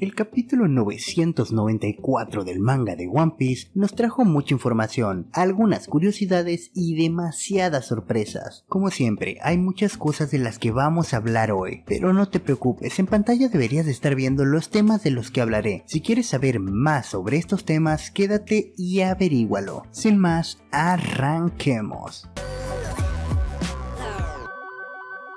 El capítulo 994 del manga de One Piece nos trajo mucha información, algunas curiosidades y demasiadas sorpresas. Como siempre, hay muchas cosas de las que vamos a hablar hoy, pero no te preocupes, en pantalla deberías de estar viendo los temas de los que hablaré. Si quieres saber más sobre estos temas, quédate y averígualo. Sin más, arranquemos.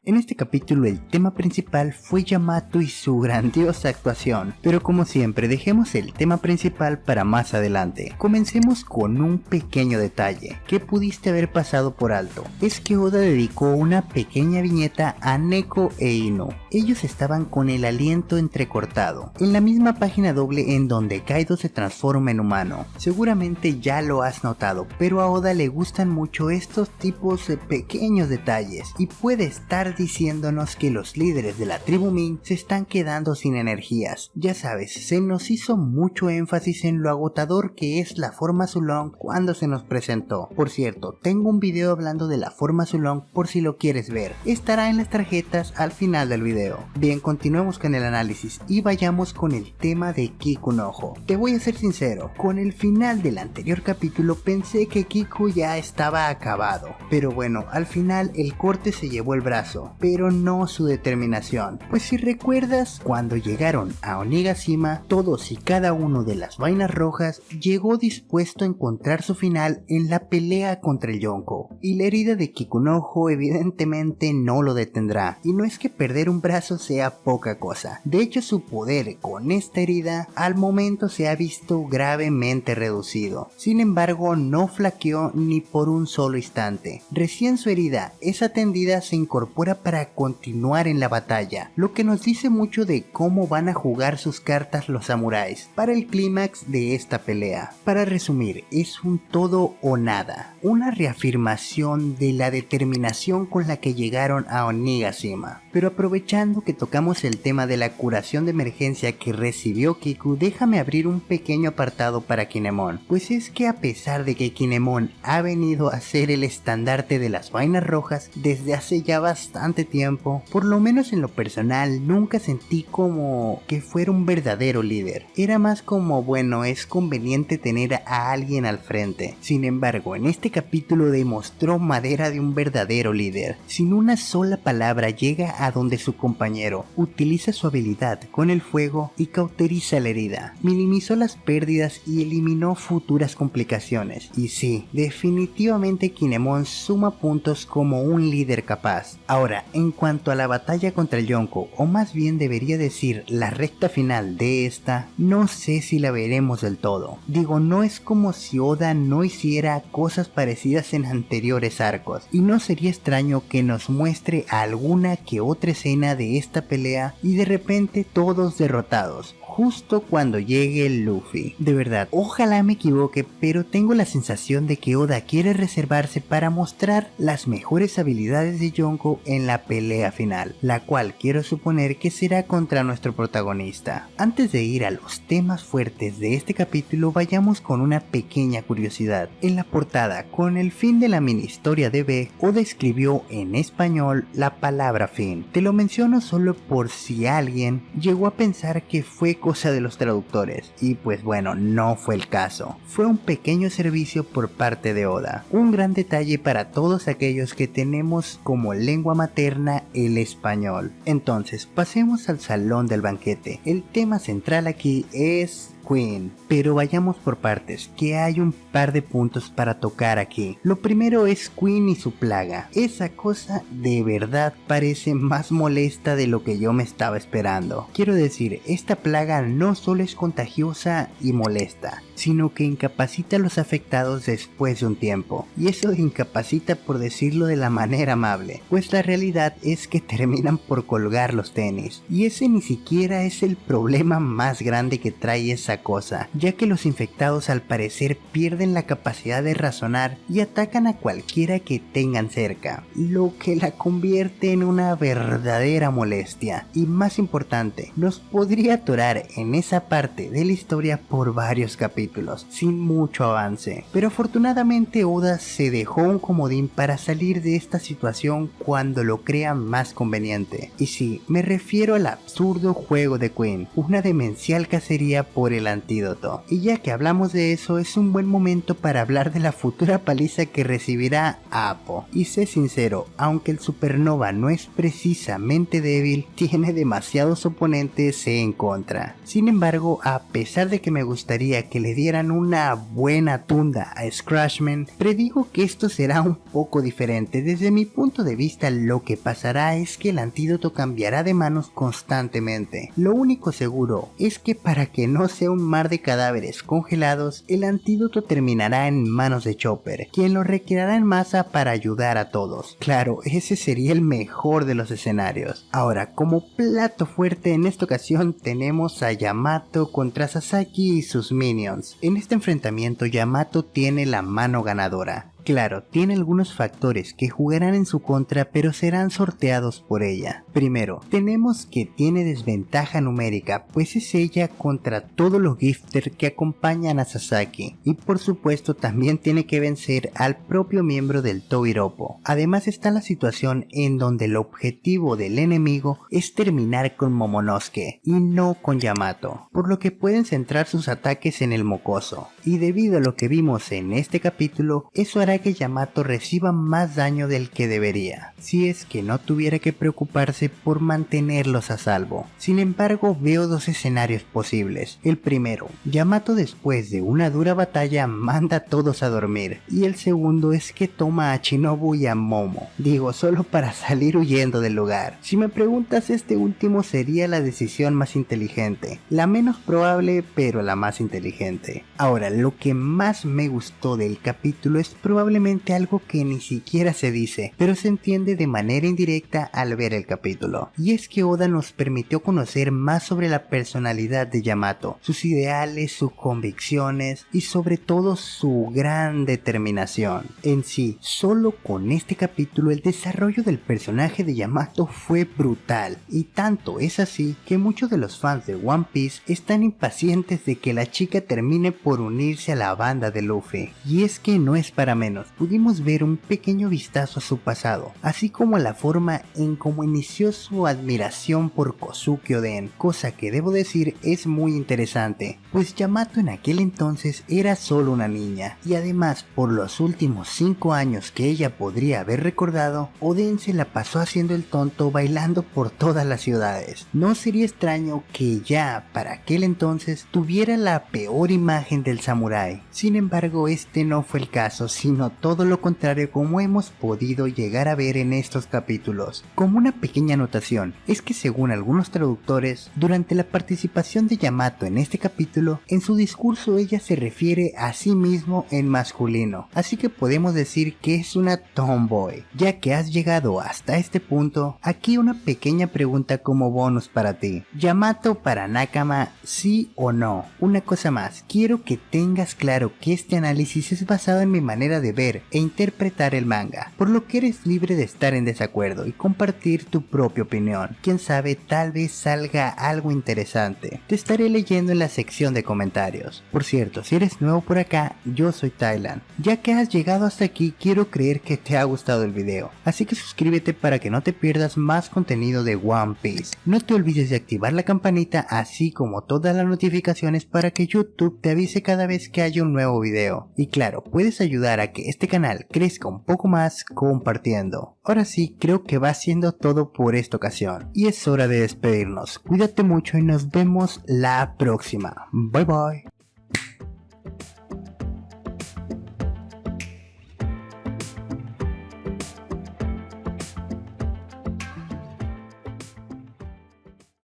En este capítulo el tema principal fue Yamato y su grandiosa actuación, pero como siempre dejemos el tema principal para más adelante. Comencemos con un pequeño detalle que pudiste haber pasado por alto. Es que Oda dedicó una pequeña viñeta a Neko e Ino. Ellos estaban con el aliento entrecortado, en la misma página doble en donde Kaido se transforma en humano. Seguramente ya lo has notado, pero a Oda le gustan mucho estos tipos de pequeños detalles y puede estar diciéndonos que los líderes de la tribu Ming se están quedando sin energías. Ya sabes, se nos hizo mucho énfasis en lo agotador que es la forma Sulong cuando se nos presentó. Por cierto, tengo un video hablando de la forma Sulong por si lo quieres ver. Estará en las tarjetas al final del video. Bien, continuemos con el análisis y vayamos con el tema de Kiku no Ujo. Te voy a ser sincero, con el final del anterior capítulo pensé que Kiku ya estaba acabado. Pero bueno, al final el corte se llevó el brazo, pero no su determinación. Pues si recuerdas, cuando llegaron a Onigashima, todos y cada uno de las vainas rojas llegó dispuesto a encontrar su final en la pelea contra el Yonko, y la herida de Kiku no Ujo evidentemente no lo detendrá, y no es que perder un brazo sea poca cosa. De hecho, su poder con esta herida al momento se ha visto gravemente reducido. Sin embargo, no flaqueó ni por un solo instante. Recién su herida es atendida, se incorpora para continuar en la batalla, lo que nos dice mucho de cómo van a jugar sus cartas los samuráis para el clímax de esta pelea. Para resumir, es un todo o nada, una reafirmación de la determinación con la que llegaron a Onigashima. Pero aprovechando que tocamos el tema de la curación de emergencia que recibió Kiku, déjame abrir un pequeño apartado para Kinemon, pues es que a pesar de que Kinemon ha venido a ser el estandarte de las vainas rojas desde hace ya bastante tiempo, por lo menos en lo personal nunca sentí como que fuera un verdadero líder. Era más como, bueno, es conveniente tener a alguien al frente. Sin embargo, en este capítulo demostró madera de un verdadero líder. Sin una sola palabra llega a donde su compañero, utiliza su habilidad con el fuego y cauteriza la herida, minimizó las pérdidas y eliminó futuras complicaciones. Y sí, definitivamente Kinemon suma puntos como un líder capaz. Ahora, en cuanto a la batalla contra el Yonko, o más bien debería decir la recta final de esta, no sé si la veremos del todo. Digo, no es como si Oda no hiciera cosas parecidas en anteriores arcos, y no sería extraño que nos muestre alguna que otra escena de esta pelea y de repente todos derrotados, justo cuando llegue el Luffy. De verdad, ojalá me equivoque, pero tengo la sensación de que Oda quiere reservarse para mostrar las mejores habilidades de Yonko en la pelea final, la cual quiero suponer que será contra nuestro protagonista. Antes de ir a los temas fuertes de este capítulo, vayamos con una pequeña curiosidad. En la portada, con el fin de la mini historia de B, Oda escribió en español la palabra fin. Te lo menciono solo por si alguien llegó a pensar que fue cosa de los traductores, y pues bueno, no fue el caso. Fue un pequeño servicio por parte de Oda, un gran detalle para todos aquellos que tenemos como lengua materna el español. Entonces, pasemos al salón del banquete. El tema central aquí es Queen, pero vayamos por partes, que hay un par de puntos para tocar aquí. Lo primero es Queen y su plaga. Esa cosa de verdad parece más molesta de lo que yo me estaba esperando. Quiero decir, esta plaga no solo es contagiosa y molesta, sino que incapacita a los afectados después de un tiempo. Y eso de incapacita, por decirlo de la manera amable, pues la realidad es que terminan por colgar los tenis. Y ese ni siquiera es el problema más grande que trae esa esa cosa, ya que los infectados al parecer pierden la capacidad de razonar y atacan a cualquiera que tengan cerca, lo que la convierte en una verdadera molestia. Y más importante, nos podría atorar en esa parte de la historia por varios capítulos, sin mucho avance. Pero afortunadamente Oda se dejó un comodín para salir de esta situación cuando lo crea más conveniente. Y sí, me refiero al absurdo juego de Queen, una demencial cacería por el antídoto. Y ya que hablamos de eso, es un buen momento para hablar de la futura paliza que recibirá Appo. Y sé sincero, aunque el Supernova no es precisamente débil, tiene demasiados oponentes en contra. Sin embargo, a pesar de que me gustaría que le dieran una buena tunda a Scratchman, predigo que esto será un poco diferente. Desde mi punto de vista, lo que pasará es que el antídoto cambiará de manos constantemente. Lo único seguro es que para que no sea un mar de cadáveres congelados, el antídoto terminará en manos de Chopper, quien lo requerirá en masa para ayudar a todos. Claro, ese sería el mejor de los escenarios. Ahora, como plato fuerte en esta ocasión tenemos a Yamato contra Sasaki y sus minions. En este enfrentamiento Yamato tiene la mano ganadora. Claro, tiene algunos factores que jugarán en su contra, pero serán sorteados por ella. Primero, tenemos que tiene desventaja numérica, pues es ella contra todos los gifters que acompañan a Sasaki. Y por supuesto también tiene que vencer al propio miembro del Tobiropo. Además está la situación en donde el objetivo del enemigo es terminar con Momonosuke y no con Yamato, por lo que pueden centrar sus ataques en el mocoso. Y debido a lo que vimos en este capítulo, eso hará que Yamato reciba más daño del que debería, si es que no tuviera que preocuparse por mantenerlos a salvo. Sin embargo, veo dos escenarios posibles. El primero, Yamato después de una dura batalla manda a todos a dormir, y el segundo es que toma a Shinobu y a Momo, digo solo para salir huyendo del lugar. Si me preguntas, este último sería la decisión más inteligente, la menos probable pero la más inteligente. Ahora, lo que más me gustó del capítulo es probablemente algo que ni siquiera se dice, pero se entiende de manera indirecta al ver el capítulo, y es que Oda nos permitió conocer más sobre la personalidad de Yamato, sus ideales, sus convicciones y sobre todo su gran determinación. En sí, solo con este capítulo el desarrollo del personaje de Yamato fue brutal, y tanto es así que muchos de los fans de One Piece están impacientes de que la chica termine por unirse a la banda de Luffy. Y es que no es para menos, pudimos ver un pequeño vistazo a su pasado, así como a la forma en cómo inició su admiración por Kozuki Oden, cosa que debo decir es muy interesante, pues Yamato en aquel entonces era solo una niña, y además por los últimos 5 años que ella podría haber recordado, Oden se la pasó haciendo el tonto bailando por todas las ciudades. No sería extraño que ya para aquel entonces tuviera la peor imagen del samurái. Sin embargo, este no fue el caso, sino todo lo contrario, como hemos podido llegar a ver en estos capítulos. Como una pequeña anotación, es que según algunos traductores, durante la participación de Yamato en este capítulo, en su discurso ella se refiere a sí mismo en masculino, así que podemos decir que es una tomboy. Ya que has llegado hasta este punto, aquí una pequeña pregunta como bonus para ti. ¿Yamato para Nakama, sí o no? Una cosa más, quiero que tengas claro que este análisis es basado en mi manera de ver e interpretar el manga, por lo que eres libre de estar en desacuerdo y compartir tu propia opinión. Quién sabe, tal vez salga algo interesante. Te estaré leyendo en la sección de comentarios. Por cierto, si eres nuevo por acá, yo soy Thailand. Ya que has llegado hasta aquí, quiero creer que te ha gustado el video, así que suscríbete para que no te pierdas más contenido de One Piece. No te olvides de activar la campanita, así como todas las notificaciones para que YouTube te avise cada vez que haya un nuevo video. Y claro, puedes ayudar a que este canal crezca un poco más compartiendo. Ahora sí, creo que va siendo todo por esta ocasión, y es hora de despedirnos. Cuídate mucho y nos vemos la próxima. Bye bye.